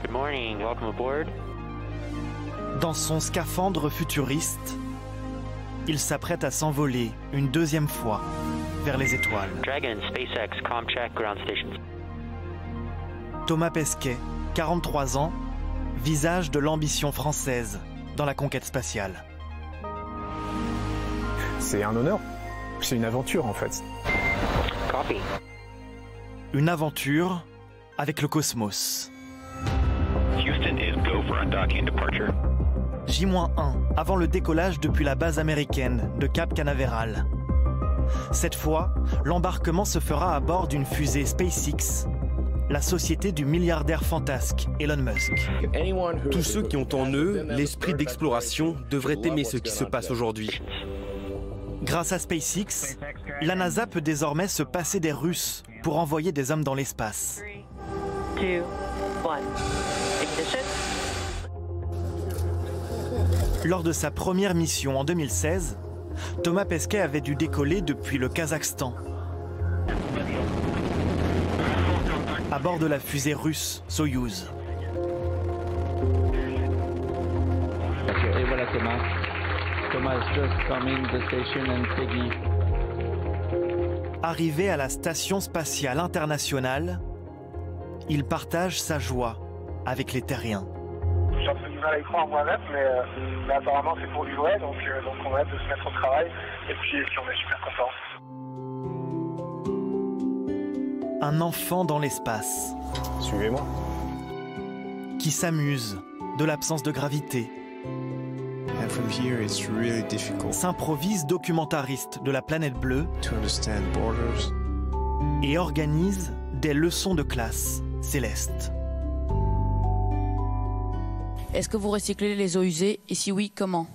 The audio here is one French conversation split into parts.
Good morning, welcome aboard. Dans son scaphandre futuriste, il s'apprête à s'envoler une deuxième fois vers les étoiles. Dragon, SpaceX, ComCheck, ground stations. Thomas Pesquet, 43 ans, visage de l'ambition française dans la conquête spatiale. C'est un honneur, c'est une aventure en fait. Copy. Une aventure avec le cosmos. Houston is go for undocking and departure. J-1 avant le décollage depuis la base américaine de Cap Canaveral. Cette fois, l'embarquement se fera à bord d'une fusée SpaceX, la société du milliardaire fantasque Elon Musk. Tous ceux qui ont en eux l'esprit d'exploration devraient aimer ce qui se passe aujourd'hui. Grâce à SpaceX, la NASA peut désormais se passer des Russes pour envoyer des hommes dans l'espace. 3, 2, 1. Ignition. Lors de sa première mission en 2016, Thomas Pesquet avait dû décoller depuis le Kazakhstan, à bord de la fusée russe Soyouz. Et voilà Thomas. Thomas has just come in the station and Peggy. Arrivé à la Station spatiale internationale, il partage sa joie avec les terriens. J'ai un peu du mal à y croire moi-même, mais apparemment c'est pour du vrai, donc on a hâte de se mettre au travail, et puis on est super contents. Un enfant dans l'espace, Suivez-moi. qui s'amuse de l'absence de gravité, And from here, it's really difficult s'improvise documentariste de la planète bleue to understand borders. et organise des leçons de classe célestes. Est-ce que vous recyclez les eaux usées et si oui, comment?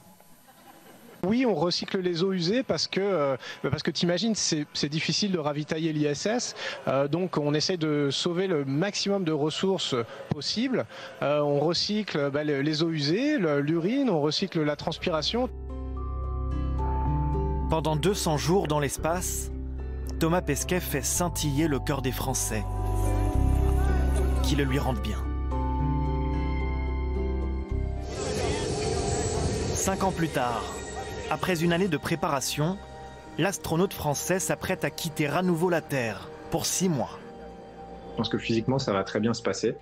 Oui, on recycle les eaux usées parce que t'imagines, c'est difficile de ravitailler l'ISS. Donc on essaie de sauver le maximum de ressources possibles. On recycle les eaux usées, l'urine, on recycle la transpiration. Pendant 200 jours dans l'espace, Thomas Pesquet fait scintiller le cœur des Français, qui le lui rendent bien. 5 ans plus tard, après une année de préparation, l'astronaute français s'apprête à quitter à nouveau la Terre pour 6 mois. Je pense que physiquement, ça va très bien se passer.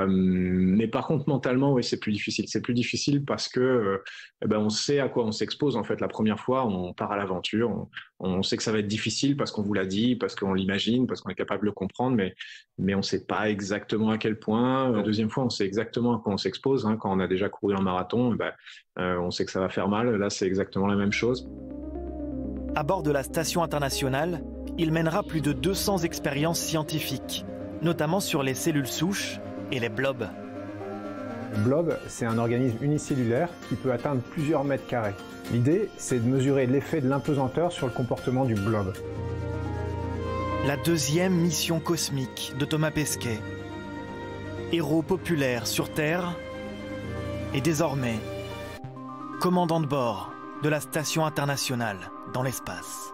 Mais par contre, mentalement, oui, c'est plus difficile. C'est plus difficile parce que on sait à quoi on s'expose. En fait, la première fois, on part à l'aventure. On sait que ça va être difficile parce qu'on vous l'a dit, parce qu'on l'imagine, parce qu'on est capable de le comprendre, mais on ne sait pas exactement à quel point. La deuxième fois, on sait exactement à quoi on s'expose. Quand on a déjà couru un marathon, on sait que ça va faire mal. Là, c'est exactement la même chose. À bord de la station internationale, il mènera plus de 200 expériences scientifiques, notamment sur les cellules souches et les blobs. Le blob, c'est un organisme unicellulaire qui peut atteindre plusieurs mètres carrés. L'idée, c'est de mesurer l'effet de l'impesanteur sur le comportement du blob. La deuxième mission cosmique de Thomas Pesquet. Héros populaire sur Terre et désormais commandant de bord de la station internationale dans l'espace.